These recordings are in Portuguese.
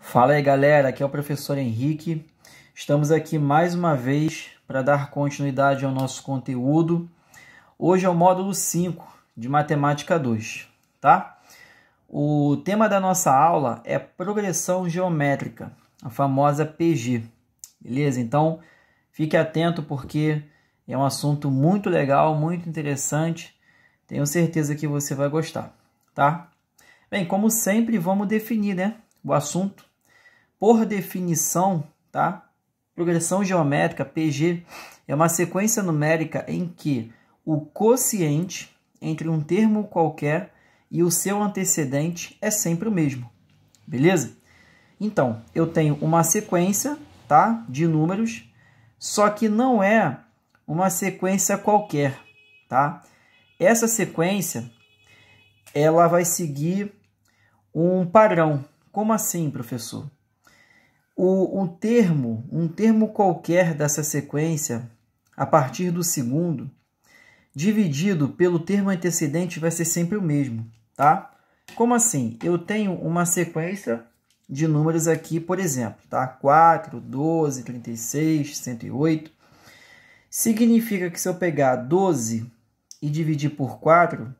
Fala aí, galera, aqui é o professor Henrique. Estamos aqui mais uma vez para dar continuidade ao nosso conteúdo. Hoje é o módulo 5 de Matemática 2, tá? O tema da nossa aula é progressão geométrica, a famosa PG, beleza? Então, fique atento porque é um assunto muito legal, muito interessante. Tenho certeza que você vai gostar, tá? Bem, como sempre, vamos definir, né, o assunto. Por definição, tá? Progressão geométrica, PG, é uma sequência numérica em que o quociente entre um termo qualquer e o seu antecedente é sempre o mesmo, beleza? Então, eu tenho uma sequência, tá, de números, só que não é uma sequência qualquer, tá? Essa sequência, ela vai seguir um padrão. Como assim, professor? Um termo qualquer dessa sequência, a partir do segundo, dividido pelo termo antecedente, vai ser sempre o mesmo, tá? Como assim? Eu tenho uma sequência de números aqui, por exemplo, tá? 4, 12, 36, 108. Significa que se eu pegar 12 e dividir por 4,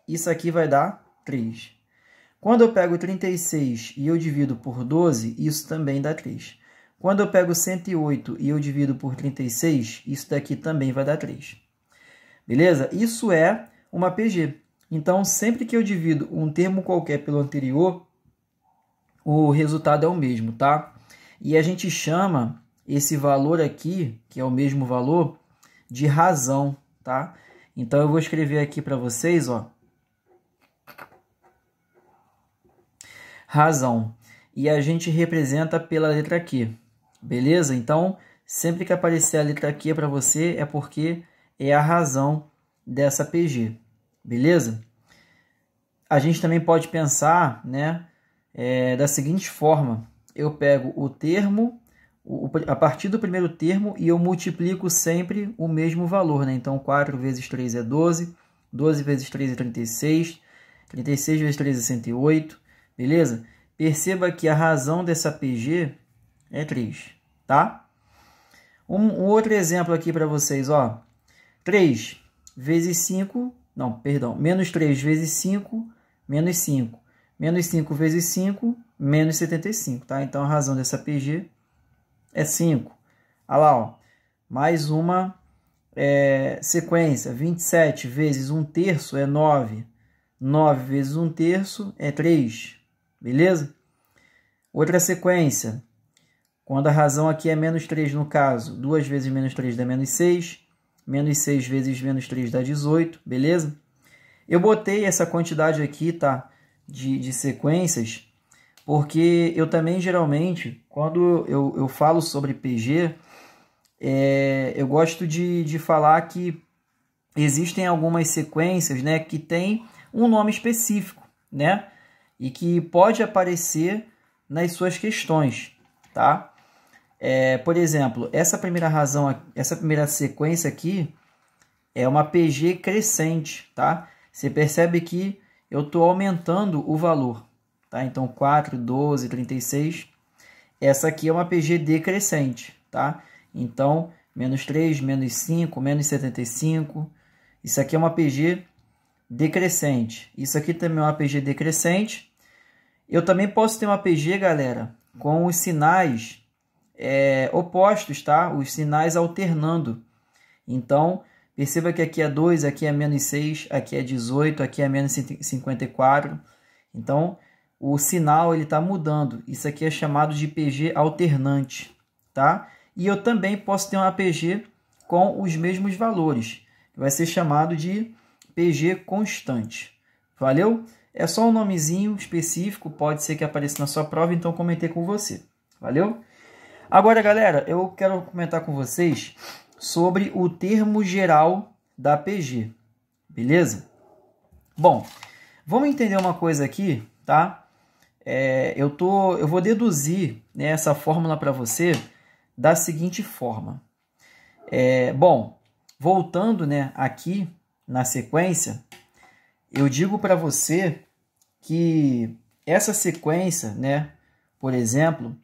isso aqui vai dar 3. Quando eu pego 36 e eu divido por 12, isso também dá 3. Quando eu pego 108 e eu divido por 36, isso daqui também vai dar 3. Beleza? Isso é uma PG. Então, sempre que eu divido um termo qualquer pelo anterior, o resultado é o mesmo, tá? E a gente chama esse valor aqui, que é o mesmo valor, de razão, tá? Então, eu vou escrever aqui para vocês, ó. Razão. E a gente representa pela letra Q. Beleza? Então, sempre que aparecer a letra Q para você, é porque é a razão dessa PG. Beleza? A gente também pode pensar, né, da seguinte forma. Eu pego o termo, a partir do primeiro termo, e eu multiplico sempre o mesmo valor, né? Então, 4 vezes 3 é 12, 12 vezes 3 é 36, 36 vezes 3 é 108, beleza? Perceba que a razão dessa PG é 3, tá? Um outro exemplo aqui para vocês, ó. 3 vezes 5, não, perdão, menos 3 vezes 5, menos 5. Menos 5 vezes 5, menos 75, tá? Então, a razão dessa PG é 5. Olha lá, ó. Mais uma sequência. 27 vezes 1/3 é 9. 9 vezes 1/3 é 3. Beleza? Outra sequência. Quando a razão aqui é menos 3 no caso, 2 vezes menos 3 dá menos 6. Menos 6 vezes menos 3 dá 18. Beleza? Eu botei essa quantidade aqui, tá? De sequências, porque eu também, geralmente, quando eu falo sobre PG, eu gosto de falar que existem algumas sequências, né, que tem um nome específico, né? E que pode aparecer nas suas questões, tá? Por exemplo, essa primeira sequência aqui é uma PG crescente, tá? Você percebe que eu estou aumentando o valor, tá? Então, 4, 12, 36. Essa aqui é uma PG decrescente, tá? Então, menos 3, menos 5, menos 75. Isso aqui é uma PG decrescente. Isso aqui também é uma PG decrescente. Eu também posso ter uma PG, galera, com os sinais opostos, tá? Os sinais alternando. Então, perceba que aqui é 2, aqui é menos 6, aqui é 18, aqui é menos 54. Então, o sinal está mudando. Isso aqui é chamado de PG alternante, tá? E eu também posso ter uma PG com os mesmos valores. Vai ser chamado de PG constante. Valeu? É só um nomezinho específico, pode ser que apareça na sua prova, então comentei com você. Valeu? Agora, galera, eu quero comentar com vocês sobre o termo geral da PG. Beleza? Bom, vamos entender uma coisa aqui, tá? Eu vou deduzir, né, essa fórmula para você da seguinte forma. Bom, voltando, né, aqui na sequência, eu digo para você que essa sequência, né, por exemplo,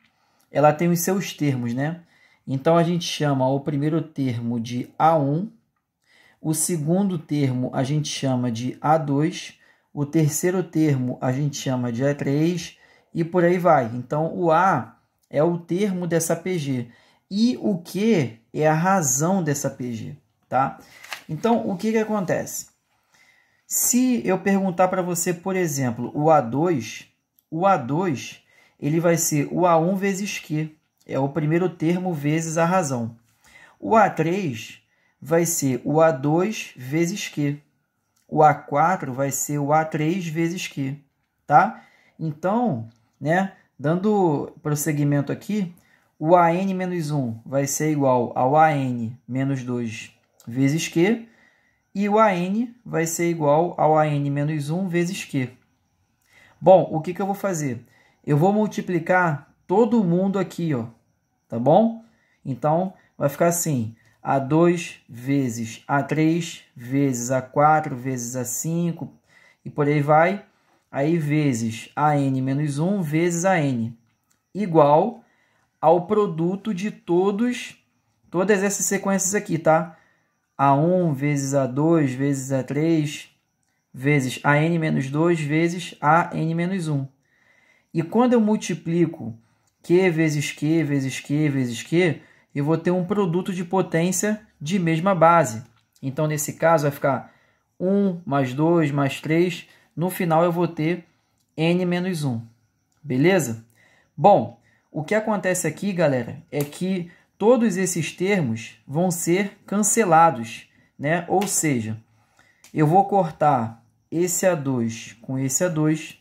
ela tem os seus termos, né? Então, a gente chama o primeiro termo de A1, o segundo termo a gente chama de A2, o terceiro termo a gente chama de A3 e por aí vai. Então, o A é o termo dessa PG e o Q é a razão dessa PG, tá? Então, o que acontece? Se eu perguntar para você, por exemplo, o A2 ele vai ser o A1 vezes Q, é o primeiro termo vezes a razão. O A3 vai ser o A2 vezes Q. O A4 vai ser o A3 vezes Q, tá? Então, né, dando prosseguimento aqui, o AN menos 1 vai ser igual ao AN menos 2 vezes Q, e o AN vai ser igual ao AN menos 1 vezes Q. Bom, o que eu vou fazer? Eu vou multiplicar todo mundo aqui, ó, tá bom? Então, vai ficar assim, A2 vezes A3 vezes A4 vezes A5 e por aí vai. Aí vezes AN menos 1 vezes AN igual ao produto de todas essas sequências aqui, tá? A1 vezes A2 vezes A3 vezes AN menos 2 vezes AN menos 1. E quando eu multiplico Q vezes Q vezes Q vezes Q, eu vou ter um produto de potência de mesma base. Então, nesse caso, vai ficar 1 mais 2 mais 3. No final, eu vou ter N menos 1. Beleza? Bom, o que acontece aqui, galera, é que todos esses termos vão ser cancelados, né? Ou seja, eu vou cortar esse A2 com esse A2.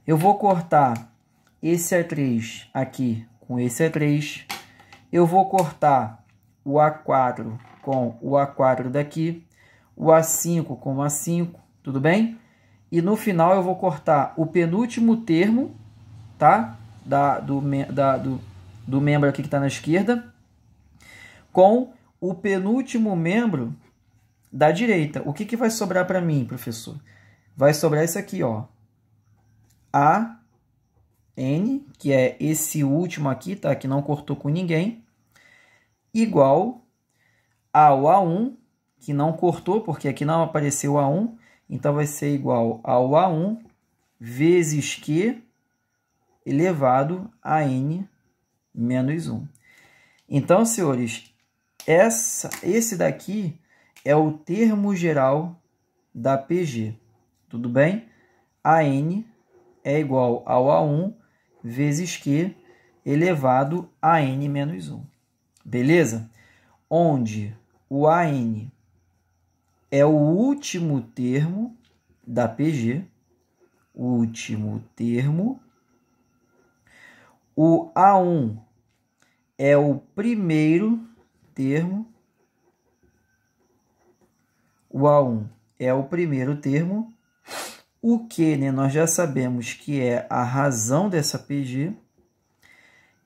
Eu vou cortar esse A3 aqui com esse A3. Eu vou cortar o A4 com o A4 daqui. O A5 com o A5, tudo bem? E no final eu vou cortar o penúltimo termo, tá? Do membro aqui que está na esquerda, com o penúltimo membro da direita. O que vai sobrar para mim, professor? Vai sobrar isso aqui, ó. AN, que é esse último aqui, tá? Que não cortou com ninguém, igual ao A1, que não cortou, porque aqui não apareceu A1, então vai ser igual ao A1 vezes Q elevado a N menos 1. Então, senhores, esse daqui é o termo geral da PG, tudo bem? AN é igual ao A1 vezes Q elevado a N menos 1. Beleza? Onde o AN é o último termo da PG, último termo. O A1 é o primeiro termo. O A1 é o primeiro termo. O Q, né, nós já sabemos que é a razão dessa PG.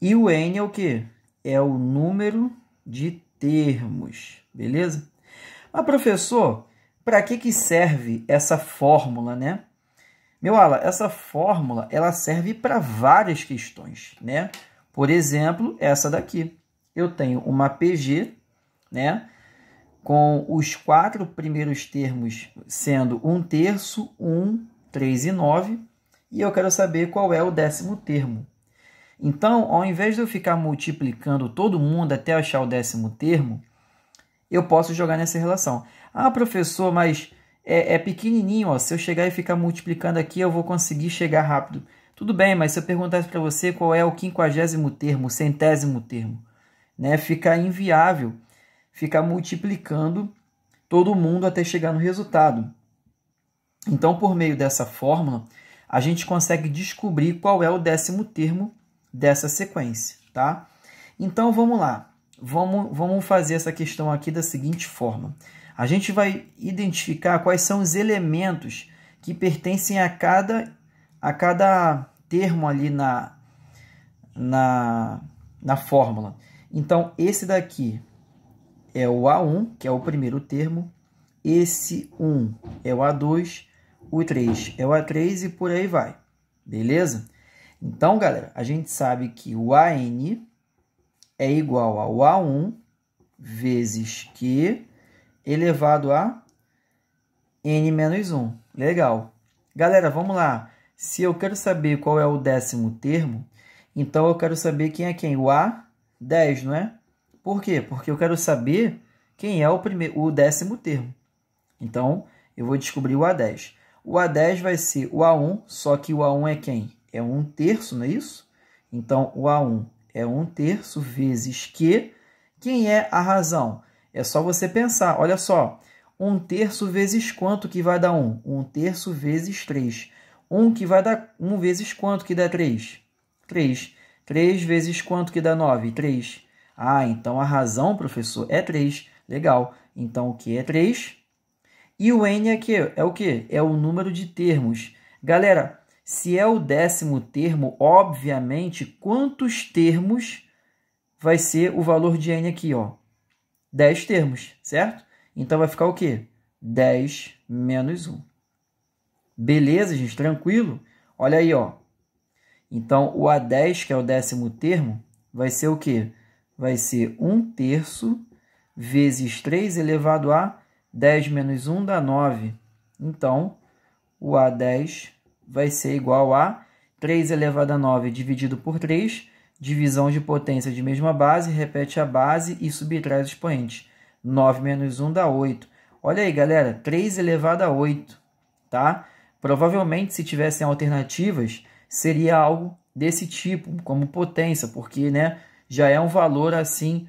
E o N é o quê? É o número de termos, beleza? Mas, professor, para que serve essa fórmula, né? Meu ala, essa fórmula, ela serve para várias questões, né? Por exemplo, essa daqui. Eu tenho uma PG, né? Com os 4 primeiros termos sendo 1/3, 1, 3 e 9. E eu quero saber qual é o 10º termo. Então, ao invés de eu ficar multiplicando todo mundo até achar o 10º termo, eu posso jogar nessa relação. Ah, professor, mas é pequenininho, ó. Se eu chegar e ficar multiplicando aqui, eu vou conseguir chegar rápido. Tudo bem, mas se eu perguntasse para você qual é o 50º termo, o 100º termo, né? Fica inviável ficar multiplicando todo mundo até chegar no resultado. Então, por meio dessa fórmula, a gente consegue descobrir qual é o 10º termo dessa sequência, tá? Então, vamos lá. Vamos fazer essa questão aqui da seguinte forma. A gente vai identificar quais são os elementos que pertencem a cada termo ali na fórmula. Então, esse daqui é o A1, que é o primeiro termo. Esse 1 é o A2, o 3 é o A3 e por aí vai. Beleza? Então, galera, a gente sabe que o AN é igual ao A1 vezes Q elevado a N menos 1. Legal. Galera, vamos lá. Se eu quero saber qual é o 10º termo, então eu quero saber quem é quem? O A10, não é? Por quê? Porque eu quero saber quem é o 10º termo. Então, eu vou descobrir o A10. O A10 vai ser o A1, só que o A1 é quem? É 1/3, não é isso? Então, o A1 é 1/3 vezes Q. Quem é a razão? É só você pensar. Olha só. 1/3 vezes quanto que vai dar 1? 1/3 vezes 3. 1 que vai dar 1 vezes quanto que dá 3? 3. 3 vezes quanto que dá 9? 3. Ah, então a razão, professor, é 3. Legal. Então, o que é 3? E o N aqui é o quê? É o número de termos. Galera, se é o 10º termo, obviamente, quantos termos vai ser o valor de N aqui, ó? 10 termos, certo? Então, vai ficar o quê? 10 menos 1. Beleza, gente? Tranquilo? Olha aí, ó. Então, o A10, que é o 10º termo, vai ser o quê? Vai ser 1/3 vezes 3 elevado a 10 menos 1 dá 9. Então, o A10 vai ser igual a 3 elevado a 9 dividido por 3, divisão de potência de mesma base, repete a base e subtrai os expoentes. 9 menos 1 dá 8. Olha aí, galera, 3 elevado a 8, tá? Provavelmente, se tivessem alternativas, seria algo desse tipo, como potência, porque, né, já é um valor assim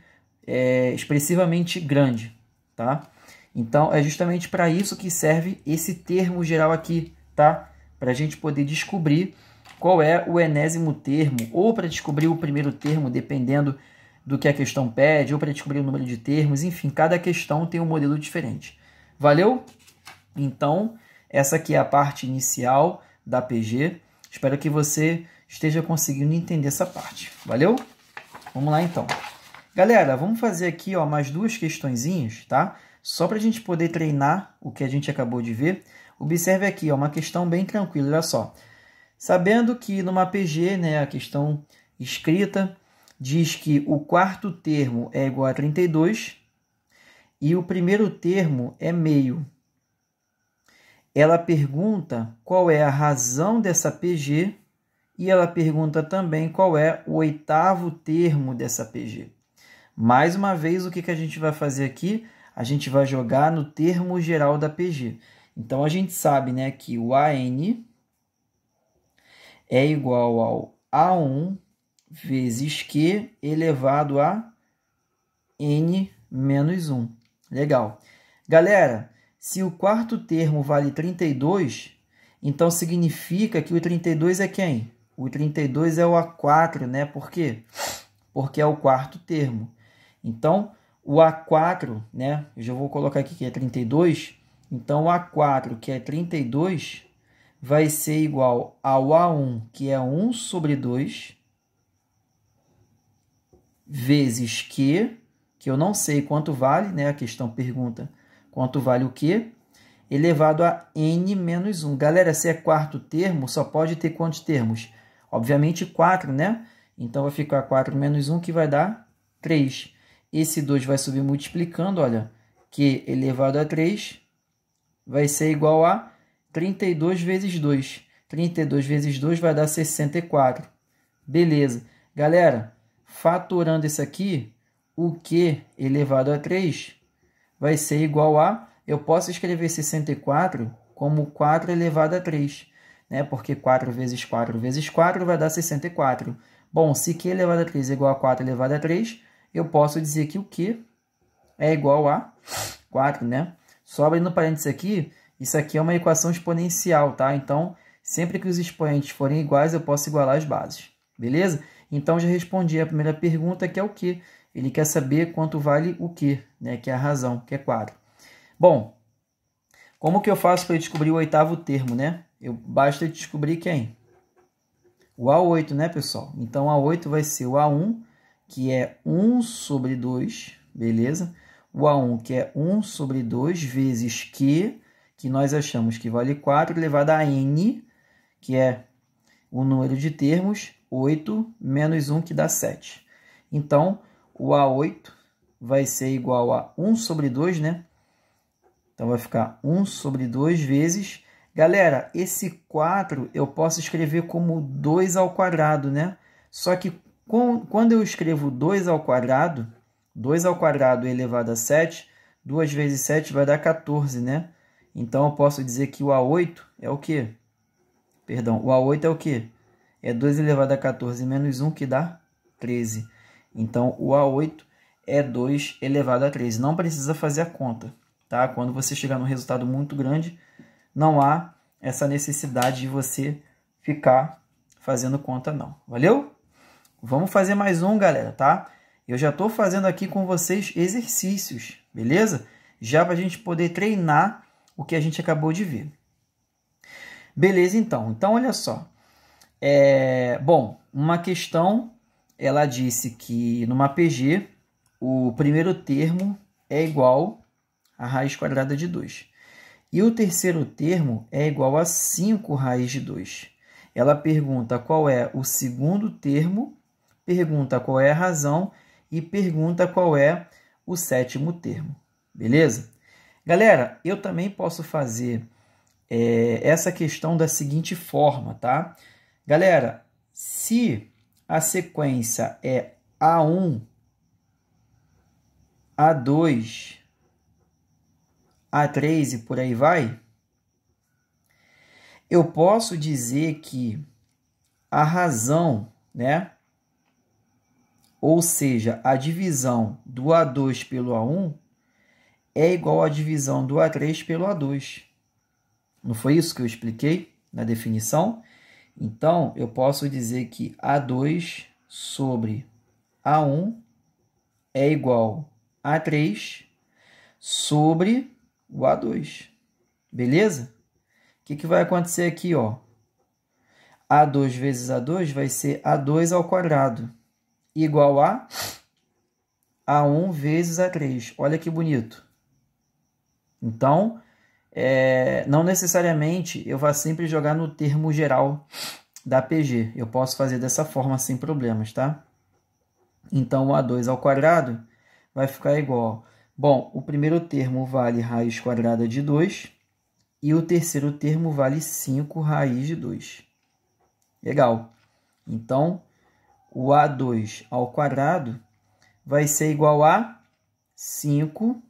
expressivamente grande, tá? Então, é justamente para isso que serve esse termo geral aqui, tá? Para a gente poder descobrir qual é o enésimo termo, ou para descobrir o primeiro termo, dependendo do que a questão pede, ou para descobrir o número de termos, enfim, cada questão tem um modelo diferente. Valeu? Então, essa aqui é a parte inicial da PG. Espero que você esteja conseguindo entender essa parte. Valeu? Vamos lá, então. Galera, vamos fazer aqui ó, mais duas questõezinhas, tá? Só para a gente poder treinar o que a gente acabou de ver. Observe aqui, ó, uma questão bem tranquila, olha só. Sabendo que numa PG, né, a questão escrita diz que o quarto termo é igual a 32 e o primeiro termo é meio. Ela pergunta qual é a razão dessa PG e ela pergunta também qual é o oitavo termo dessa PG. Mais uma vez, o que a gente vai fazer aqui? A gente vai jogar no termo geral da PG. Então, a gente sabe, né, que o AN é igual ao A1 vezes Q elevado a N menos 1. Legal. Galera, se o quarto termo vale 32, então significa que o 32 é quem? O 32 é o A4, né? Por quê? Porque é o quarto termo. Então, o A4, né? Eu já vou colocar aqui que é 32. Então, o A4, que é 32, vai ser igual ao A1, que é 1 sobre 2, vezes Q, que eu não sei quanto vale, né? A questão pergunta quanto vale o Q, elevado a N menos 1. Galera, se é quarto termo, só pode ter quantos termos? Obviamente 4, né? Então, vai ficar 4 menos 1, que vai dar 3. Esse 2 vai subir multiplicando, olha, Q elevado a 3 vai ser igual a 32 vezes 2. 32 vezes 2 vai dar 64. Beleza. Galera, fatorando isso aqui, o Q elevado a 3 vai ser igual a... Eu posso escrever 64 como 4 elevado a 3, né? Porque 4 vezes 4 vezes 4 vai dar 64. Bom, se Q elevado a 3 é igual a 4 elevado a 3, eu posso dizer que o Q é igual a 4, né? Só abrindo parênteses aqui, isso aqui é uma equação exponencial, tá? Então, sempre que os expoentes forem iguais, eu posso igualar as bases. Beleza? Então, já respondi a primeira pergunta, que é o Q. Ele quer saber quanto vale o Q, né? Que é a razão, que é 4. Bom, como que eu faço para descobrir o oitavo termo, né? Basta descobrir quem? O A8, né, pessoal? Então, A8 vai ser o A1, que é 1 sobre 2, beleza? O A1, que é 1 sobre 2, vezes Q, que nós achamos que vale 4, elevado a N, que é o número de termos, 8 menos 1, que dá 7. Então, o A8 vai ser igual a 1 sobre 2, né? Então, vai ficar 1 sobre 2 vezes... Galera, esse 4 eu posso escrever como 2 ao quadrado, né? Só que quando eu escrevo 2 ao quadrado elevado a 7, 2 vezes 7 vai dar 14, né? Então, eu posso dizer que o A8 é o quê? Perdão, o A8 é o quê? É 2 elevado a 14 menos 1, que dá 13. Então, o A8 é 2 elevado a 13. Não precisa fazer a conta, tá? Quando você chegar num resultado muito grande, não há essa necessidade de você ficar fazendo conta, não. Valeu? Vamos fazer mais um, galera, tá? Eu já estou fazendo aqui com vocês exercícios, beleza? Já para a gente poder treinar o que a gente acabou de ver. Beleza, então. Então, olha só. Bom, uma questão, ela disse que numa PG, o primeiro termo é igual a raiz quadrada de 2. E o terceiro termo é igual a 5 raiz de 2. Ela pergunta qual é o segundo termo, pergunta qual é a razão e pergunta qual é o sétimo termo. Beleza? Galera, eu também posso fazer essa questão da seguinte forma, tá? Galera, se a sequência é A1, A2, A3 e por aí vai, eu posso dizer que a razão, né? Ou seja, a divisão do A2 pelo A1 é igual à divisão do A3 pelo A2. Não foi isso que eu expliquei na definição? Então, eu posso dizer que A2 sobre A1 é igual a 3 sobre o A2. Beleza? O que vai acontecer aqui, ó? A2 vezes A2 vai ser A2 ao quadrado, igual a A1 vezes A3. Olha que bonito. Então, não necessariamente eu vou sempre jogar no termo geral da PG. Eu posso fazer dessa forma sem problemas, tá? Então, o A2 ao quadrado vai ficar igual. Bom, o primeiro termo vale raiz quadrada de 2 e o terceiro termo vale 5 raiz de 2. Legal. Então, o A2 ao quadrado vai ser igual a 5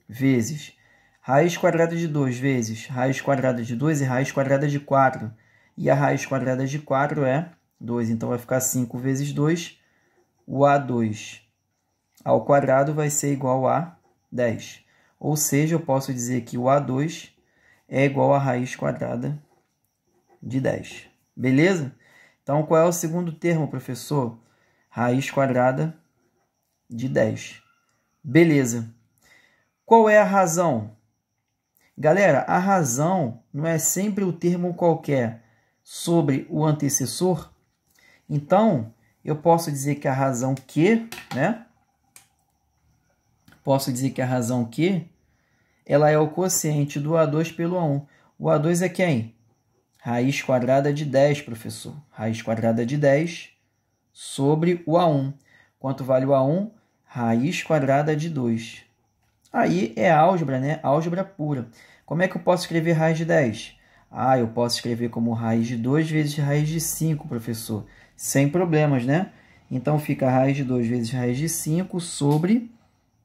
vezes raiz quadrada de 2 vezes raiz quadrada de 2 e raiz quadrada de 4. E a raiz quadrada de 4 é 2. Então, vai ficar 5 vezes 2. O A2 ao quadrado vai ser igual a 10. Ou seja, eu posso dizer que o A2 é igual a raiz quadrada de 10. Beleza? Então, qual é o segundo termo, professor? Raiz quadrada de 10. Beleza. Qual é a razão? Galera, a razão não é sempre o termo qualquer sobre o antecessor? Então, eu posso dizer que a razão Q, né? Posso dizer que a razão Q, ela é o quociente do A2 pelo A1. O A2 é quem? Raiz quadrada de 10, professor. Raiz quadrada de 10 sobre o A1. Quanto vale o A1? Raiz quadrada de 2. Aí é álgebra, né? Álgebra pura. Como é que eu posso escrever raiz de 10? Ah, eu posso escrever como raiz de 2 vezes raiz de 5, professor. Sem problemas, né? Então, fica raiz de 2 vezes raiz de 5 sobre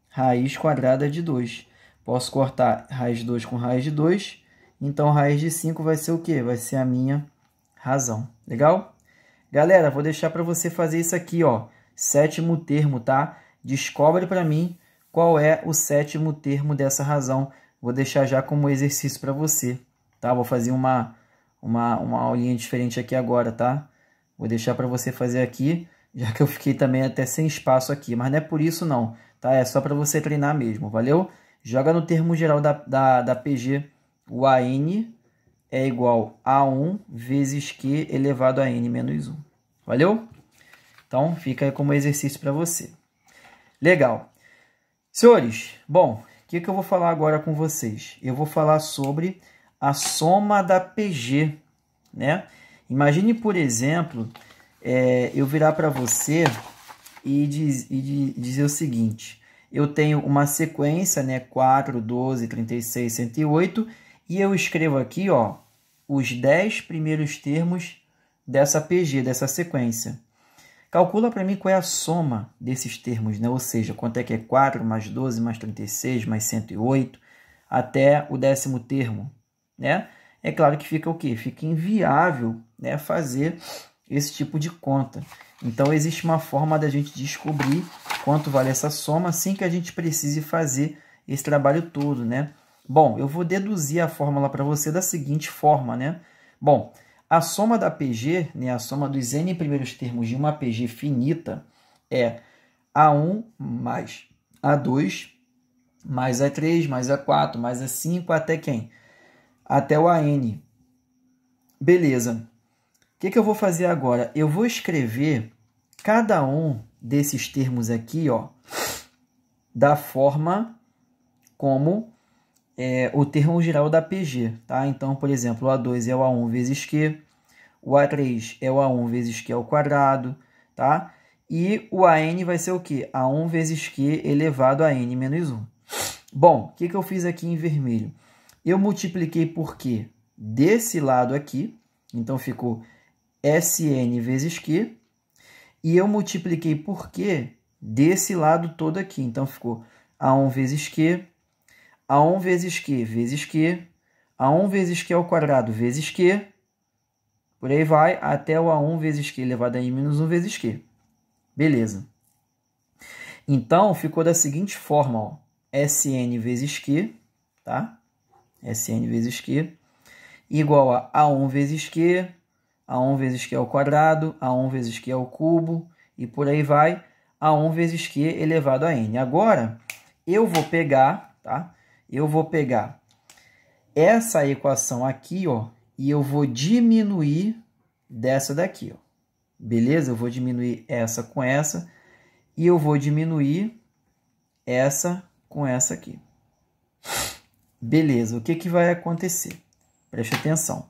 raiz quadrada de 2. Posso cortar raiz de 2 com raiz de 2. Então, raiz de 5 vai ser o quê? Vai ser a minha razão. Legal? Galera, vou deixar para você fazer isso aqui, ó. Sétimo termo, tá? Descobre para mim qual é o sétimo termo dessa razão. Vou deixar já como exercício para você, tá? Vou fazer uma aulinha diferente aqui agora, tá? Vou deixar para você fazer aqui, já que eu fiquei também até sem espaço aqui. Mas não é por isso não, tá? É só para você treinar mesmo, valeu? Joga no termo geral da PG, o AN é igual a 1 vezes Q elevado a N menos 1. Valeu? Então, fica aí como exercício para você. Legal. Senhores, bom, o que eu vou falar agora com vocês? Eu vou falar sobre a soma da PG, né? Imagine, por exemplo, eu virar para você e dizer o seguinte: eu tenho uma sequência, né, 4, 12, 36, 108, e eu escrevo aqui, ó, os 10 primeiros termos dessa PG, dessa sequência. Calcula para mim qual é a soma desses termos, né? Ou seja, quanto é que é 4 mais 12 mais 36 mais 108 até o 10º termo, né? É claro que fica o quê? Fica inviável, né, fazer esse tipo de conta. Então, existe uma forma da gente descobrir quanto vale essa soma sem que a gente precise fazer esse trabalho todo, né? Bom, eu vou deduzir a fórmula para você da seguinte forma, né? Bom, a soma da PG, né, a soma dos n primeiros termos de uma PG finita é A1 mais A2 mais A3 mais A4 mais A5 até quem? Até o AN. Beleza. O que eu vou fazer agora? Eu vou escrever cada um desses termos aqui, ó, da forma como o termo geral da PG, tá? Então, por exemplo, o A2 é o A1 vezes Q, o A3 é o A1 vezes Q ao quadrado, tá? E o AN vai ser o quê? A1 vezes Q elevado a N menos 1. Bom, o que eu fiz aqui em vermelho? Eu multipliquei por Q desse lado aqui, então ficou Sn vezes Q, e eu multipliquei por Q desse lado todo aqui, então ficou A1 vezes Q, A1 vezes Q vezes Q, A1 vezes Q ao quadrado vezes Q, por aí vai, até o A1 vezes Q elevado a N menos 1 vezes Q. Beleza. Então, ficou da seguinte forma, ó, Sn vezes Q, tá? Sn vezes Q, igual a A1 vezes Q, A1 vezes Q ao quadrado, A1 vezes Q ao cubo, e por aí vai, A1 vezes Q elevado a N. Agora, eu vou pegar, tá? Eu vou pegar essa equação aqui, ó, e eu vou diminuir dessa daqui, ó. Beleza? Eu vou diminuir essa com essa, e eu vou diminuir essa com essa aqui. Beleza, o que vai acontecer? Preste atenção.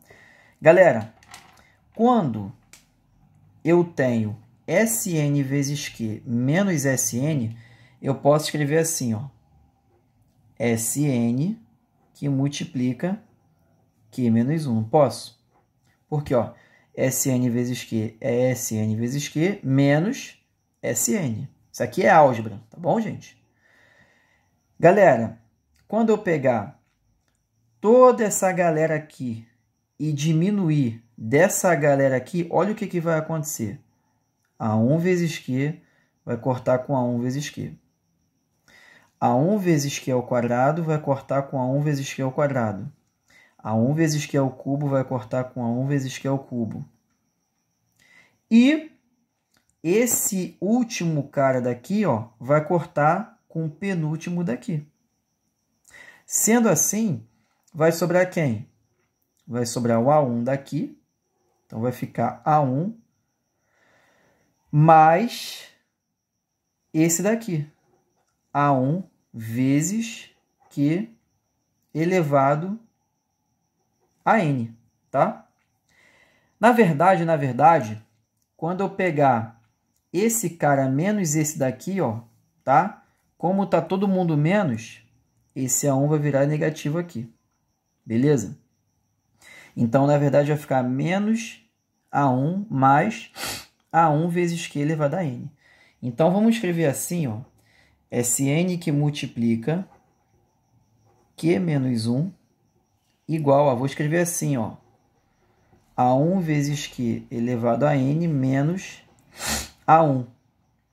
Galera, quando eu tenho Sn vezes Q menos Sn, eu posso escrever assim, ó, Sn que multiplica Q menos 1. Posso? Porque, ó, Sn vezes Q é Sn vezes Q menos Sn. Isso aqui é álgebra, tá bom, gente? Galera, quando eu pegar toda essa galera aqui e diminuir dessa galera aqui, olha o que vai acontecer. A1 vezes Q vai cortar com A1 vezes Q. A1 vezes Q ao quadrado vai cortar com A1 vezes Q ao quadrado. A1 vezes Q ao cubo vai cortar com A1 vezes Q ao cubo. E esse último cara daqui, ó, vai cortar com o penúltimo daqui. Sendo assim, vai sobrar quem? Vai sobrar o A1 daqui. Então, vai ficar A1 mais esse daqui. A1 vezes Q elevado a N, tá? Na verdade, quando eu pegar esse cara menos esse daqui, ó, tá? Como tá todo mundo menos, esse A1 vai virar negativo aqui. Beleza? Então, na verdade, vai ficar menos A1 mais A1 vezes Q elevado a N. Então, vamos escrever assim, ó. Sn que multiplica Q menos 1 igual a, vou escrever assim, ó, A1 vezes Q elevado a N menos A1,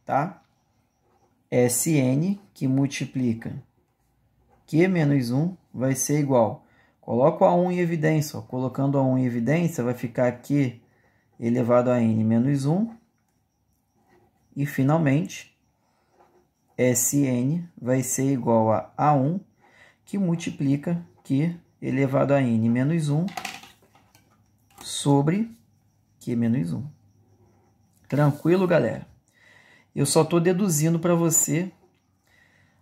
tá? Sn que multiplica Q menos 1 vai ser igual. Coloco A1 em evidência, ó. Colocando A1 em evidência, vai ficar Q elevado a N menos 1. E, finalmente, Sn vai ser igual a A1, que multiplica Q elevado a N menos 1 sobre Q menos 1. Tranquilo, galera? Eu só estou deduzindo para você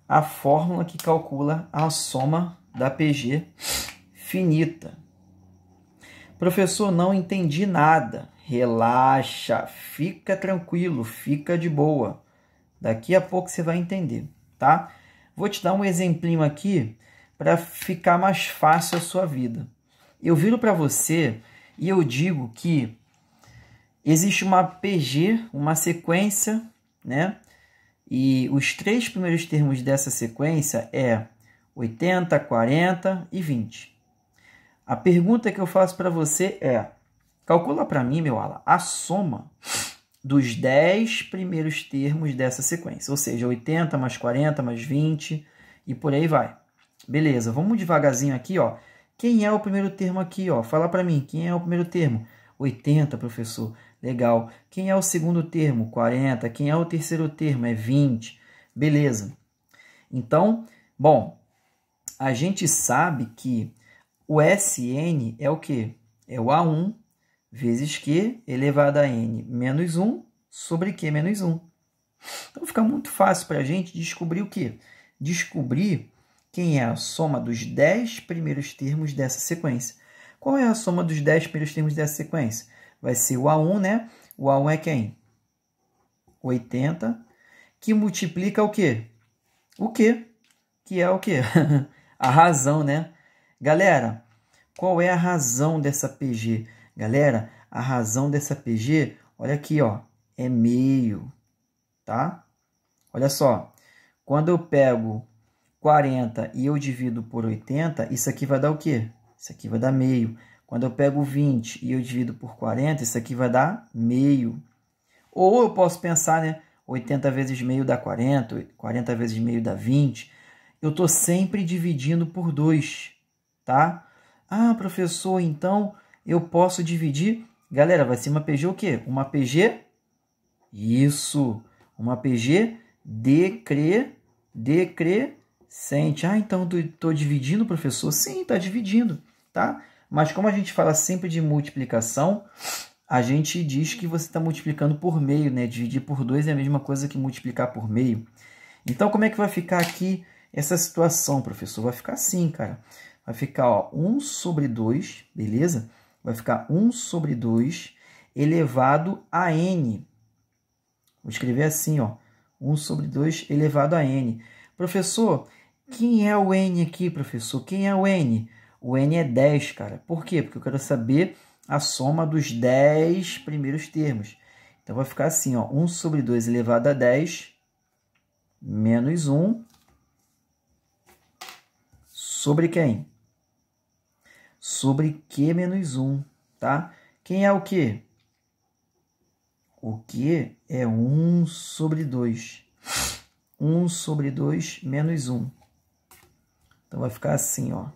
a fórmula que calcula a soma da PG finita. Professor, não entendi nada. Relaxa, fica tranquilo, fica de boa. Daqui a pouco você vai entender, tá? Vou te dar um exemplinho aqui para ficar mais fácil a sua vida. Eu viro para você e eu digo que existe uma PG, uma sequência, né? E os 3 primeiros termos dessa sequência é 80, 40 e 20. A pergunta que eu faço para você é: calcula para mim, meu ala, a soma dos 10 primeiros termos dessa sequência. Ou seja, 80 mais 40 mais 20 e por aí vai. Beleza, vamos devagarzinho aqui, ó. Quem é o primeiro termo aqui, ó? Fala para mim, quem é o primeiro termo? 80, professor. Legal. Quem é o segundo termo? 40. Quem é o terceiro termo? É 20. Beleza. Então, bom, a gente sabe que o SN é o quê? É o A1 vezes Q elevado a N menos 1 sobre Q menos 1. Então, fica muito fácil para a gente descobrir o quê? Descobrir quem é a soma dos 10 primeiros termos dessa sequência. Qual é a soma dos 10 primeiros termos dessa sequência? Vai ser o A1, né? O A1 é quem? 80, que multiplica o quê? O quê? Que é o quê? A razão, né? Galera, qual é a razão dessa PG? Galera, a razão dessa PG, olha aqui, ó, é meio, tá? Olha só, quando eu pego 40 e eu divido por 80, isso aqui vai dar o quê? Isso aqui vai dar meio. Quando eu pego 20 e eu divido por 40, isso aqui vai dar meio. Ou eu posso pensar, né? 80 vezes meio dá 40, 40 vezes meio dá 20. Eu estou sempre dividindo por 2, tá? Ah, professor, então eu posso dividir... Galera, vai ser uma PG o quê? Uma PG... Isso! Uma PG decrescente. Ah, então estou dividindo, professor? Sim, está dividindo, tá? Mas como a gente fala sempre de multiplicação, a gente diz que você está multiplicando por meio, né? Dividir por 2 é a mesma coisa que multiplicar por meio. Então, como é que vai ficar aqui essa situação, professor? Vai ficar assim, cara. Vai ficar, ó, 1 sobre 2, beleza? Vai ficar 1 sobre 2 elevado a n. Vou escrever assim, ó. 1 sobre 2 elevado a n. Professor, quem é o n aqui, professor? Quem é o n? O n é 10, cara. Por quê? Porque eu quero saber a soma dos 10 primeiros termos. Então, vai ficar assim, ó. 1 sobre 2 elevado a 10 menos 1 sobre quem? Sobre Q menos 1, tá? Quem é o Q? O Q é 1 sobre 2. 1 sobre 2 menos 1. Então, vai ficar assim, ó.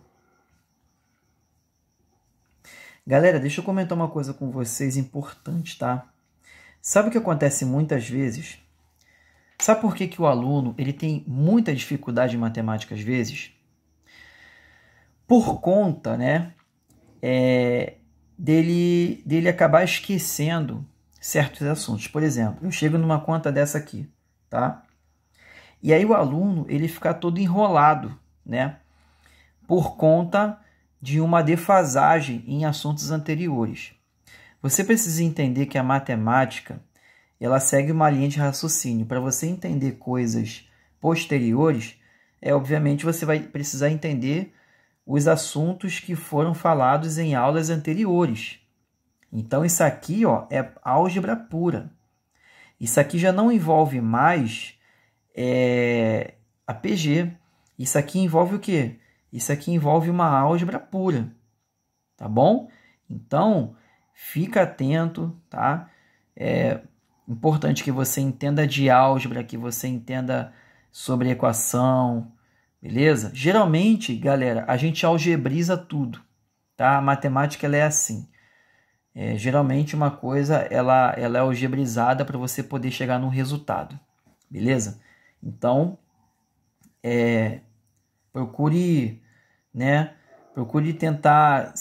Galera, deixa eu comentar uma coisa com vocês importante, tá? Sabe o que acontece muitas vezes? Sabe por que o aluno ele tem muita dificuldade em matemática às vezes? Por conta, né, dele acabar esquecendo certos assuntos. Por exemplo, eu chego numa conta dessa aqui, tá? E aí o aluno ele fica todo enrolado, né? Por conta de uma defasagem em assuntos anteriores. Você precisa entender que a matemática ela segue uma linha de raciocínio. Para você entender coisas posteriores, obviamente você vai precisar entender os assuntos que foram falados em aulas anteriores. Então, isso aqui, ó, é álgebra pura. Isso aqui já não envolve mais a PG. Isso aqui envolve o quê? Isso aqui envolve uma álgebra pura. Tá bom? Então, fica atento, tá? É importante que você entenda de álgebra, que você entenda sobre equação, beleza? Geralmente, galera, a gente algebriza tudo, tá? A matemática ela é assim. Geralmente uma coisa ela é algebrizada para você poder chegar num resultado, beleza? Então, procure, né? Procure tentar,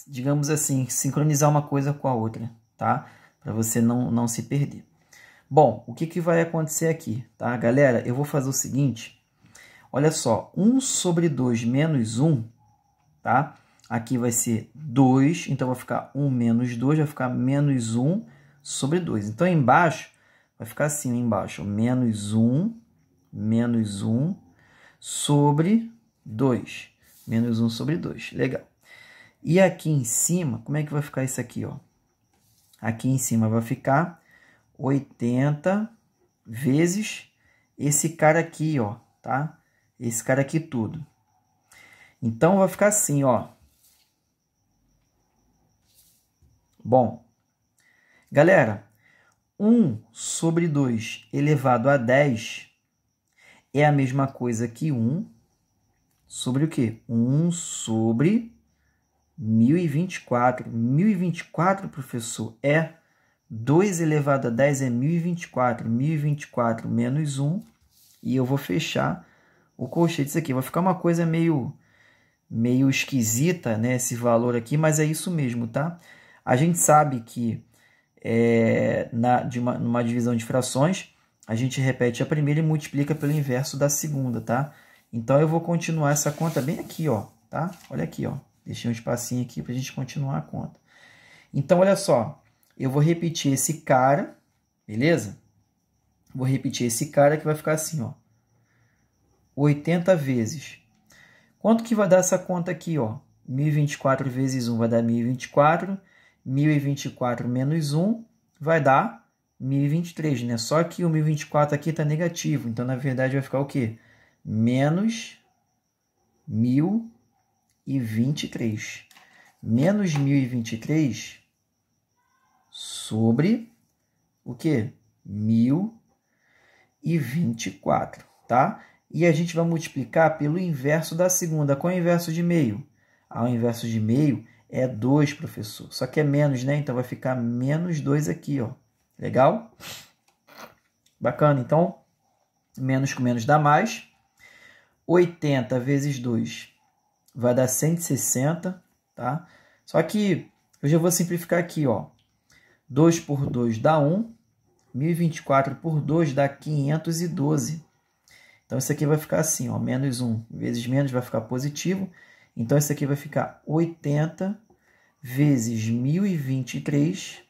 digamos assim, sincronizar uma coisa com a outra, tá? Para você não se perder. Bom, o que vai acontecer aqui, tá? Galera, eu vou fazer o seguinte. Olha só, 1 sobre 2 menos 1, tá? aqui vai ser 2, então vai ficar 1 menos 2, vai ficar menos 1 sobre 2. Então, embaixo, vai ficar assim, embaixo, menos 1 sobre 2. Menos 1 sobre 2, legal. E aqui em cima, como é que vai ficar isso aqui, ó? Aqui em cima vai ficar 80 vezes esse cara aqui, ó, tá? Esse cara aqui tudo. Então, vai ficar assim, ó. Bom, galera, 1 sobre 2 elevado a 10 é a mesma coisa que 1 sobre o quê? 1 sobre 1024. 1024, professor, é 2 elevado a 10 é 1024. 1024 menos 1. E eu vou fechar o colchete disso aqui. Vai ficar uma coisa meio esquisita, né, esse valor aqui, mas é isso mesmo, tá? A gente sabe que numa divisão de frações, a gente repete a primeira e multiplica pelo inverso da segunda, tá? Então, eu vou continuar essa conta bem aqui, ó, tá? Olha aqui, ó. Deixei um espacinho aqui para a gente continuar a conta. Então, olha só. Eu vou repetir esse cara, beleza? Vou repetir esse cara que vai ficar assim, ó. 80 vezes. Quanto que vai dar essa conta aqui, ó? 1024 vezes 1 vai dar 1024. 1024 menos 1 vai dar 1023, né? Só que o 1024 aqui está negativo. Então, na verdade, vai ficar o quê? Menos 1023. Menos 1023 sobre o quê? 1024, tá? E a gente vai multiplicar pelo inverso da segunda. Qual é o inverso de meio? O inverso de meio é 2, professor. Só que é menos, né? Então, vai ficar menos 2 aqui, ó. Legal? Bacana. Então, menos com menos dá mais. 80 vezes 2 vai dar 160, tá? Só que eu já vou simplificar aqui, ó. 2 por 2 dá 1. 1024 por 2 dá 512. Então, isso aqui vai ficar assim, ó, menos 1 vezes menos vai ficar positivo. Então, isso aqui vai ficar 80 vezes 1023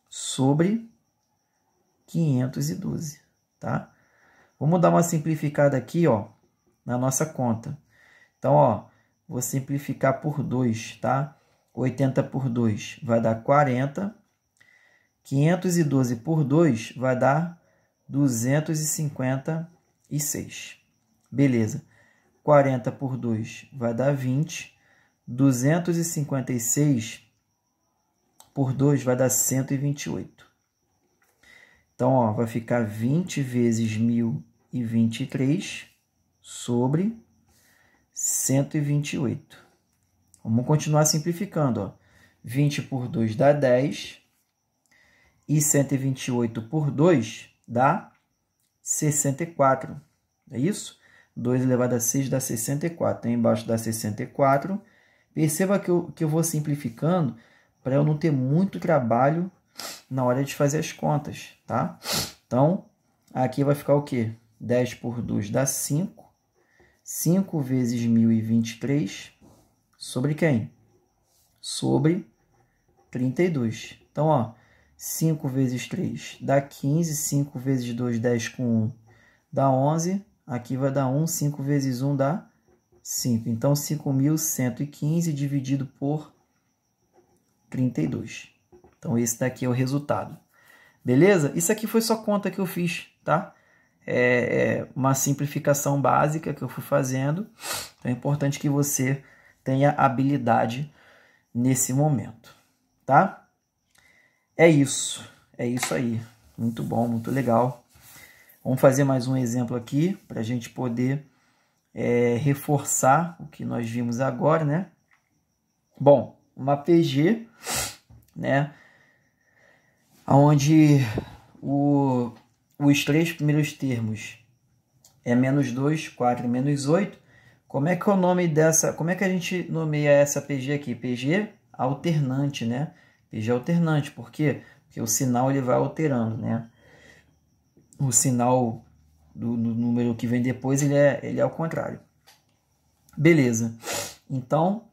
sobre 512, tá? Vamos dar uma simplificada aqui, ó, na nossa conta. Então, ó, vou simplificar por 2, tá? 80 por 2 vai dar 40. 512 por 2 vai dar 256. Beleza. 40 por 2 vai dar 20. 256 por 2 vai dar 128. Então, ó, vai ficar 20 vezes 1023 sobre 128. Vamos continuar simplificando, ó. 20 por 2 dá 10. E 128 por 2 dá 64. É isso? 2 elevado a 6 dá 64. Então, embaixo dá 64. Perceba que eu vou simplificando para eu não ter muito trabalho na hora de fazer as contas, tá? Então, aqui vai ficar o quê? 10 por 2 dá 5. 5 vezes 1023 sobre quem? Sobre 32. Então, ó, 5 vezes 3 dá 15. 5 vezes 2, 10 com 1 dá 11. Aqui vai dar 1. 5 vezes 1 dá 5. Então, 5.115 dividido por 32. Então, esse daqui é o resultado. Beleza? Isso aqui foi só conta que eu fiz, tá? É uma simplificação básica que eu fui fazendo. Então, é importante que você tenha habilidade nesse momento, tá? É isso aí. Muito bom, muito legal. Vamos fazer mais um exemplo aqui para a gente poder reforçar o que nós vimos agora, né? Bom, uma PG, né? Onde os três primeiros termos é menos 2, 4 e menos 8. Como é que é o nome dessa? Como é que a gente nomeia essa PG aqui? PG alternante, né? PG alternante, por quê? Porque o sinal ele vai alterando, né? O sinal do número que vem depois ele é ao contrário. Beleza. Então,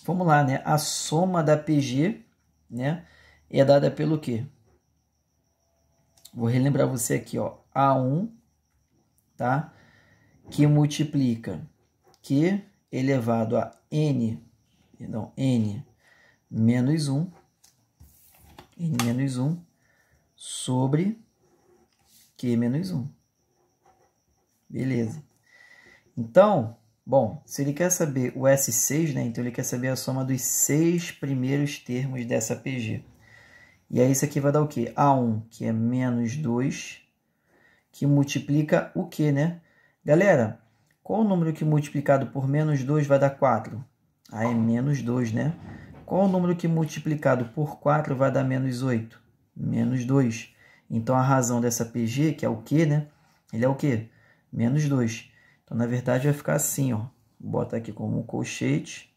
vamos lá, né? A soma da PG, né, é dada pelo quê? Vou relembrar você aqui, ó, A1, tá? Que multiplica Q elevado a N, perdão, N menos 1, N menos 1, sobre Q menos 1. Beleza. Então, bom, se ele quer saber o S6, né? Então ele quer saber a soma dos 6 primeiros termos dessa PG. E aí isso aqui vai dar o quê? A1, que é menos 2, que multiplica o quê, né? Galera, qual o número que multiplicado por menos 2 vai dar 4? Ah, é menos 2, né? Qual o número que multiplicado por 4 vai dar menos 8? Menos 2. Então, a razão dessa PG, que é o quê, né? Ele é o quê? Menos 2. Então, na verdade, vai ficar assim, ó. Bota aqui como um colchete.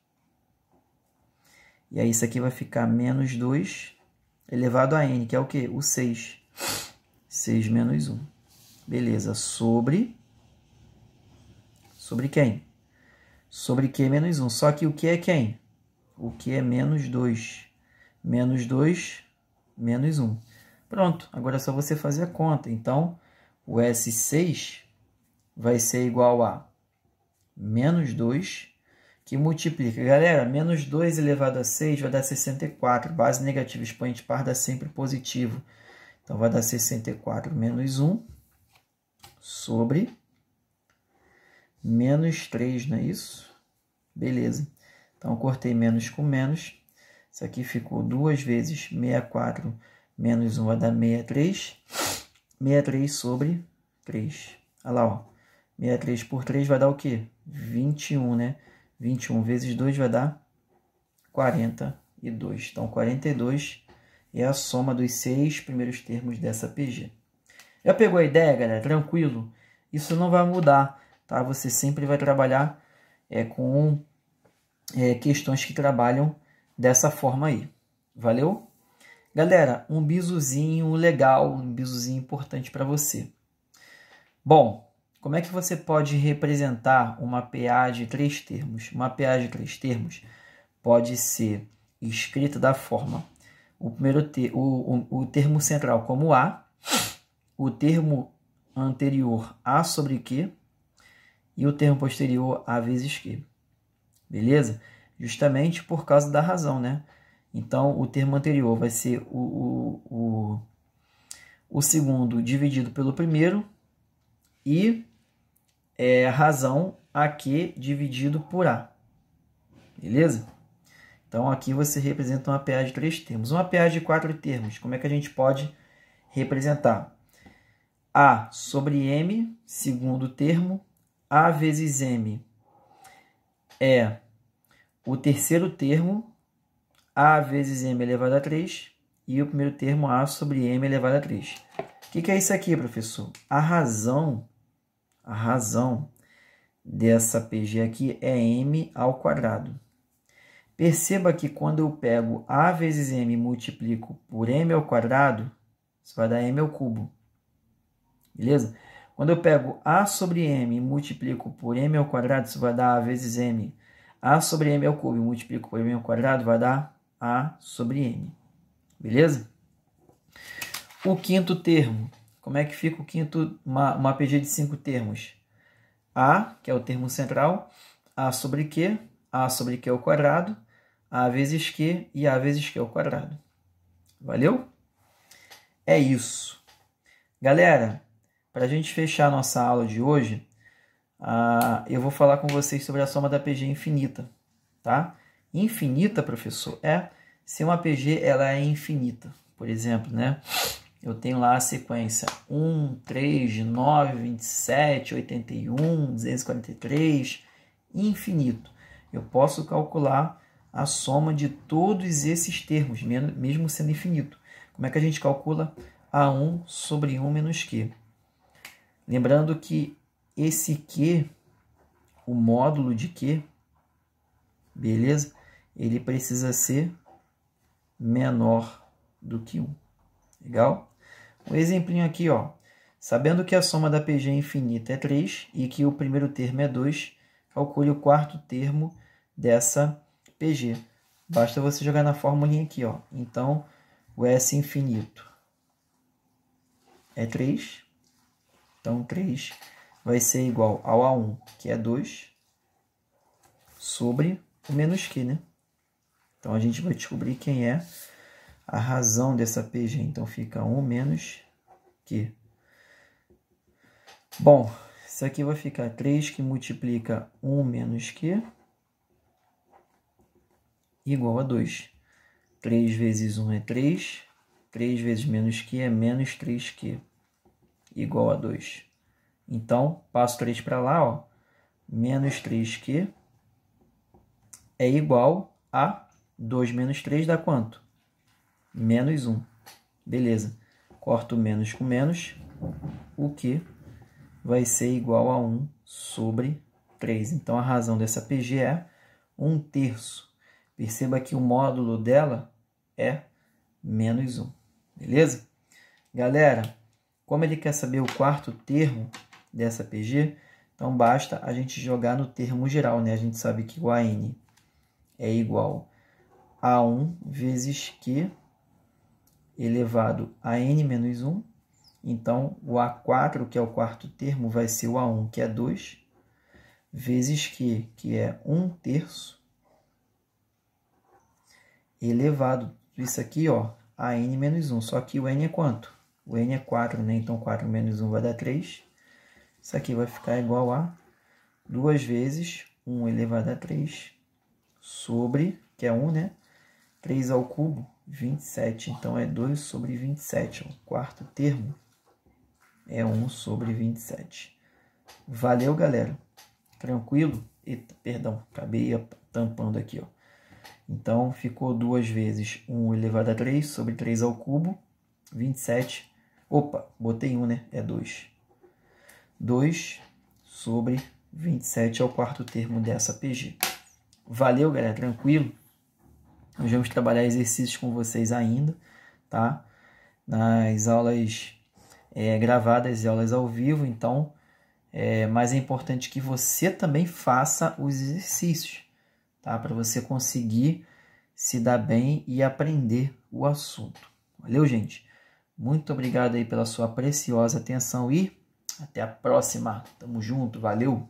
E aí, isso aqui vai ficar menos 2 elevado a n, que é o quê? O 6. 6 menos 1. Beleza. Sobre quem? Sobre Q menos 1. Só que o que é quem? O que é menos 2. Menos 2, menos 1. Pronto. Agora é só você fazer a conta. Então, o S6 vai ser igual a menos 2, que multiplica. Galera, menos 2 elevado a 6 vai dar 64. Base negativa, expoente par dá sempre positivo. Então, vai dar 64 menos 1 sobre menos 3, não é isso? Beleza. Então, eu cortei menos com menos. Isso aqui ficou 2 vezes 64 menos 1 vai dar 63. 63 sobre 3. Olha lá, ó. 63 por 3 vai dar o quê? 21, né? 21 vezes 2 vai dar 42. Então, 42 é a soma dos 6 primeiros termos dessa PG. Já pegou a ideia, galera? Tranquilo? Isso não vai mudar, tá? Você sempre vai trabalhar com questões que trabalham dessa forma aí. Valeu? Galera, um bizuzinho legal, um bizuzinho importante para você. Bom, como é que você pode representar uma PA de 3 termos? Uma PA de 3 termos pode ser escrita da forma: o termo central como A, o termo anterior A sobre Q e o termo posterior A vezes Q. Beleza? Justamente por causa da razão, né? Então, o termo anterior vai ser o segundo dividido pelo primeiro e a razão AQ dividido por A. Beleza? Então, aqui você representa uma PA de 3 termos. Uma PA de 4 termos, como é que a gente pode representar? A sobre M, segundo termo. A vezes M é o terceiro termo, A vezes M elevado a 3, e o primeiro termo, A sobre M elevado a 3. O que é isso aqui, professor? A razão dessa PG aqui é M ao quadrado. Perceba que quando eu pego A vezes M e multiplico por M ao quadrado, isso vai dar M ao cubo. Beleza? Quando eu pego A sobre M e multiplico por M ao quadrado, isso vai dar A vezes M. A sobre M ao cubo e multiplico por M ao quadrado, vai dar A sobre M. Beleza? O quinto termo. Como é que fica o quinto, uma PG de 5 termos? A, que é o termo central, A sobre Q, A sobre Q ao quadrado, A vezes Q e A vezes Q ao quadrado. Valeu? É isso. Galera, para a gente fechar a nossa aula de hoje, eu vou falar com vocês sobre a soma da PG infinita, tá? Infinita, professor, se uma PG ela é infinita. Por exemplo, né? Eu tenho lá a sequência 1, 3, 9, 27, 81, 243, infinito. Eu posso calcular a soma de todos esses termos, mesmo sendo infinito. Como é que a gente calcula? A1 sobre 1 menos Q. Lembrando que esse Q, o módulo de Q, beleza? Ele precisa ser menor do que 1. Legal? Um exemplinho aqui, ó. Sabendo que a soma da PG infinita é 3 e que o primeiro termo é 2, calcule o quarto termo dessa PG. Basta você jogar na formulinha aqui, ó. Então, o S infinito é 3. Então, 3 vai ser igual ao A1, que é 2, sobre o menos Q, né? Então, a gente vai descobrir quem é a razão dessa PG. Então, fica 1 menos Q. Bom, isso aqui vai ficar 3 que multiplica 1 menos Q igual a 2. 3 vezes 1 é 3. 3 vezes menos Q é menos 3Q igual a 2. Então, passo 3 para lá, ó. Menos 3Q é igual a 2 menos 3 dá quanto? Menos 1. Beleza. Corto menos com menos. O Q vai ser igual a 1 sobre 3. Então, a razão dessa PG é 1/3. Perceba que o módulo dela é menos 1. Beleza? Galera, como ele quer saber o quarto termo dessa PG, então basta a gente jogar no termo geral, né? A gente sabe que o AN é igual a 1 vezes Q elevado a N menos 1. Então, o A4, que é o quarto termo, vai ser o A1, que é 2, vezes Q, que é 1/3, elevado, isso aqui, ó, a N menos 1. Só que o N é quanto? O N é 4, né? Então, 4 menos 1 vai dar 3. Isso aqui vai ficar igual a 2 vezes 1 elevado a 3 sobre, que é 1, né? 3 ao cubo, 27. Então, é 2 sobre 27. O quarto termo é 1 sobre 27. Valeu, galera. Tranquilo? Eita, perdão, acabei tampando aqui, ó. Então, ficou 2 vezes 1 elevado a 3 sobre 3 ao cubo, 27. Opa, botei 1, né? É 2. 2 sobre 27 é o quarto termo dessa PG. Valeu, galera, tranquilo? Nós vamos trabalhar exercícios com vocês ainda, tá? Nas aulas gravadas e aulas ao vivo, então, mas é importante que você também faça os exercícios, tá? Para você conseguir se dar bem e aprender o assunto. Valeu, gente? Muito obrigado aí pela sua preciosa atenção e até a próxima. Tamo junto, valeu!